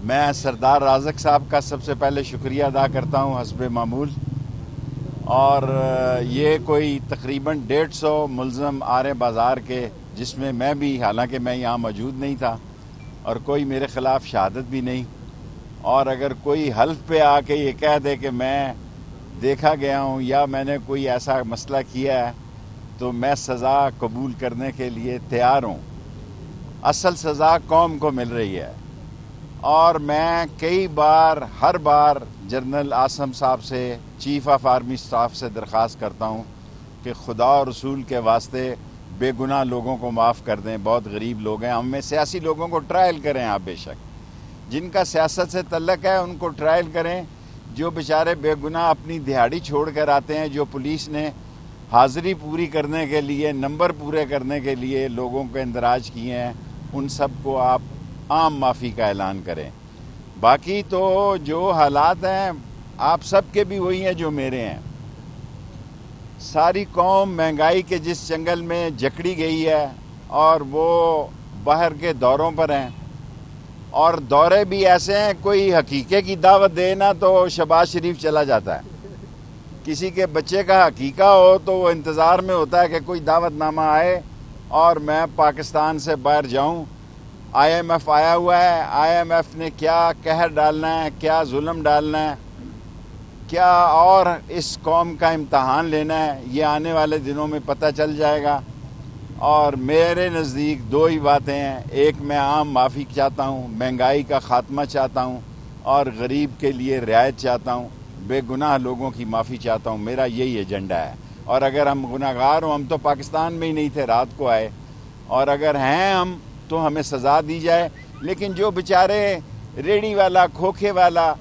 میں سردار رازق صاحب کا سب سے پہلے شکریہ ادا کرتا ہوں حسب معمول، اور یہ کوئی تقریباً 150 ملزم آرے بازار کے، جس میں میں بھی، حالانکہ میں یہاں موجود نہیں تھا اور کوئی میرے خلاف شہادت بھی نہیں، اور اگر کوئی حلف پہ آ کے یہ کہہ دے کہ میں دیکھا گیا ہوں یا میں نے کوئی ایسا مسئلہ کیا ہے تو میں سزا قبول کرنے کے لیے تیار ہوں۔ اصل سزا قوم کو مل رہی ہے، اور میں کئی بار، ہر بار جنرل عاصم صاحب سے، چیف آف آرمی سٹاف سے درخواست کرتا ہوں کہ خدا اور رسول کے واسطے بے گناہ لوگوں کو معاف کر دیں، بہت غریب لوگ ہیں ہم میں۔ سیاسی لوگوں کو ٹرائل کریں آپ، بے شک جن کا سیاست سے تعلق ہے ان کو ٹرائل کریں، جو بیچارے بے گناہ اپنی دہاڑی چھوڑ کر آتے ہیں، جو پولیس نے حاضری پوری کرنے کے لیے، نمبر پورے کرنے کے لیے لوگوں کو اندراج کیے ہیں، ان سب کو آپ عام معافی کا اعلان کریں۔ باقی تو جو حالات ہیں آپ سب کے بھی وہی ہیں جو میرے ہیں۔ ساری قوم مہنگائی کے جس جنگل میں جکڑی گئی ہے، اور وہ باہر کے دوروں پر ہیں، اور دورے بھی ایسے ہیں، کوئی حقیقے کی دعوت دے نا تو شہباز شریف چلا جاتا ہے، کسی کے بچے کا حقیقہ ہو تو وہ انتظار میں ہوتا ہے کہ کوئی دعوت نامہ آئے اور میں پاکستان سے باہر جاؤں۔ آئی ایم ایف آیا ہوا ہے، آئی ایم ایف نے کیا قہر ڈالنا ہے، کیا ظلم ڈالنا ہے، کیا اور اس قوم کا امتحان لینا ہے، یہ آنے والے دنوں میں پتہ چل جائے گا۔ اور میرے نزدیک دو ہی باتیں ہیں، ایک میں عام معافی چاہتا ہوں، مہنگائی کا خاتمہ چاہتا ہوں، اور غریب کے لیے رعایت چاہتا ہوں، بے گناہ لوگوں کی معافی چاہتا ہوں۔ میرا یہی ایجنڈا ہے، اور اگر ہم گناہ گار ہوں، ہم تو پاکستان میں ہی نہیں تھے، رات کو آئے، اور اگر ہیں ہم تو ہمیں سزا دی جائے۔ لیکن جو بیچارے ریڑھی والا، کھوکھے والا،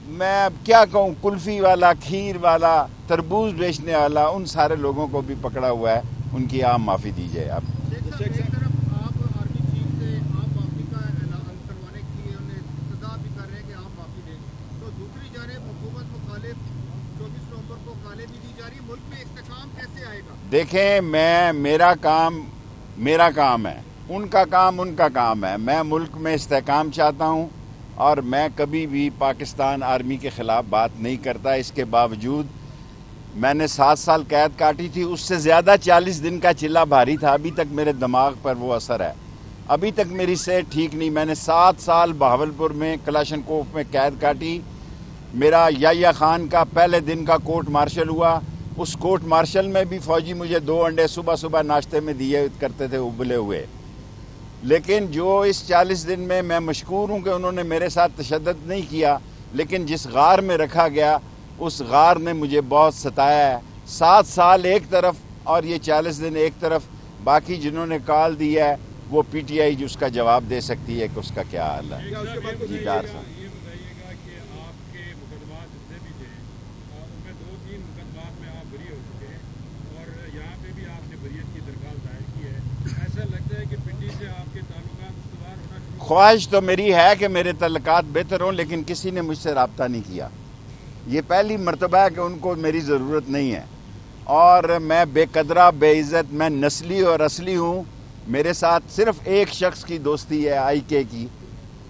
میں اب کیا کہوں، کلفی والا، کھیر والا، تربوز بیچنے والا، ان سارے لوگوں کو بھی پکڑا ہوا ہے، ان کی عام معافی دی جائے۔ اب ایک طرف آپ آرمی چیف سے آپ معافی کا اعلان کروانے کے لیے انہیں استدعا بھی کر رہے ہیں کہ آپ معافی دیں، تو دوسری جانب حکومت مخالف 24 نومبر کو گالیں بھی دی جا رہی، ملک میں استحکام کیسے آئے گا؟ دیکھیں، میرا کام ہے، ان کا کام ہے۔ میں ملک میں استحکام چاہتا ہوں، اور میں کبھی بھی پاکستان آرمی کے خلاف بات نہیں کرتا۔ اس کے باوجود میں نے 7 سال قید کاٹی تھی، اس سے زیادہ 40 دن کا چلہ بھاری تھا، ابھی تک میرے دماغ پر وہ اثر ہے، ابھی تک میری صحت ٹھیک نہیں۔ میں نے 7 سال بہاولپور میں کلاشنکوف میں قید کاٹی۔ میرا یحییٰ خان کا پہلے دن کا کورٹ مارشل ہوا، اس کورٹ مارشل میں بھی فوجی مجھے 2 انڈے صبح ناشتے میں دیے کرتے تھے، ابلے ہوئے۔ لیکن جو اس 40 دن میں مشکور ہوں کہ انہوں نے میرے ساتھ تشدد نہیں کیا، لیکن جس غار میں رکھا گیا اس غار نے مجھے بہت ستایا ہے۔ 7 سال ایک طرف اور یہ 40 دن ایک طرف۔ باقی جنہوں نے کال دی ہے وہ پی ٹی آئی اس کا جواب دے سکتی ہے کہ اس کا کیا حال ہے۔ جی ڈار صاحب، یہ بتائیے گا کہ آپ کے مقدمات جتنے بھی تھے، ان میں 2-3 مقدمات میں آپ بری ہو چکے ہیں، اور یہاں پہ بھی آپ نے بریت کی درخواست دائر کی ہے۔ ایسا لگتا ہے کہ پنڈی سے آپ کے تعلقات استوار ہونا شروع۔ خواہش تو میری ہے کہ میرے تعلقات بہتر ہوں، لیکن کسی نے مجھ سے رابطہ نہیں کیا۔ یہ پہلی مرتبہ ہے کہ ان کو میری ضرورت نہیں ہے، اور میں بے قدرہ، بے عزت، میں نسلی اور اصلی ہوں۔ میرے ساتھ صرف ایک شخص کی دوستی ہے، آئی کے کی،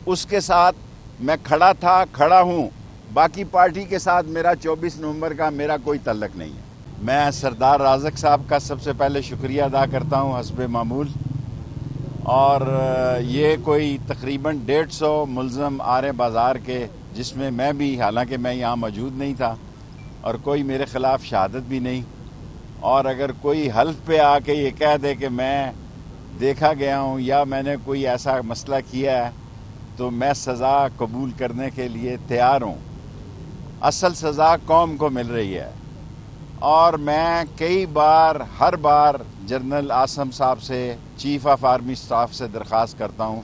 اس کے ساتھ میں کھڑا تھا، کھڑا ہوں۔ باقی پارٹی کے ساتھ میرا 24 نومبر کا میرا کوئی تعلق نہیں ہے۔ میں سردار رازق صاحب کا سب سے پہلے شکریہ ادا کرتا ہوں حسب معمول، اور یہ کوئی تقریباً 150 ملزم آرے بازار کے، جس میں میں بھی، حالانکہ میں یہاں موجود نہیں تھا اور کوئی میرے خلاف شہادت بھی نہیں، اور اگر کوئی حلف پہ آ کے یہ کہہ دے کہ میں دیکھا گیا ہوں یا میں نے کوئی ایسا مسئلہ کیا ہے تو میں سزا قبول کرنے کے لیے تیار ہوں۔ اصل سزا قوم کو مل رہی ہے، اور میں کئی بار، ہر بار جنرل عاصم صاحب سے، چیف آف آرمی سٹاف سے درخواست کرتا ہوں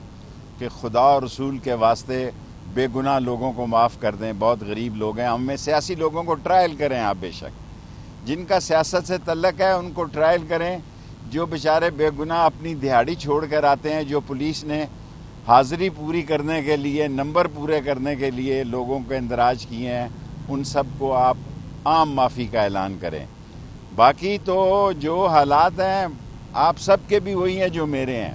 کہ خدا اور رسول کے واسطے بے گناہ لوگوں کو معاف کر دیں، بہت غریب لوگ ہیں ہم میں۔ سیاسی لوگوں کو ٹرائل کریں آپ، بے شک جن کا سیاست سے تعلق ہے ان کو ٹرائل کریں، جو بیچارے بے گناہ اپنی دہاڑی چھوڑ کر آتے ہیں، جو پولیس نے حاضری پوری کرنے کے لیے، نمبر پورے کرنے کے لیے لوگوں کو اندراج کیے ہیں، ان سب کو آپ عام معافی کا اعلان کریں۔ باقی تو جو حالات ہیں آپ سب کے بھی وہی ہیں جو میرے ہیں۔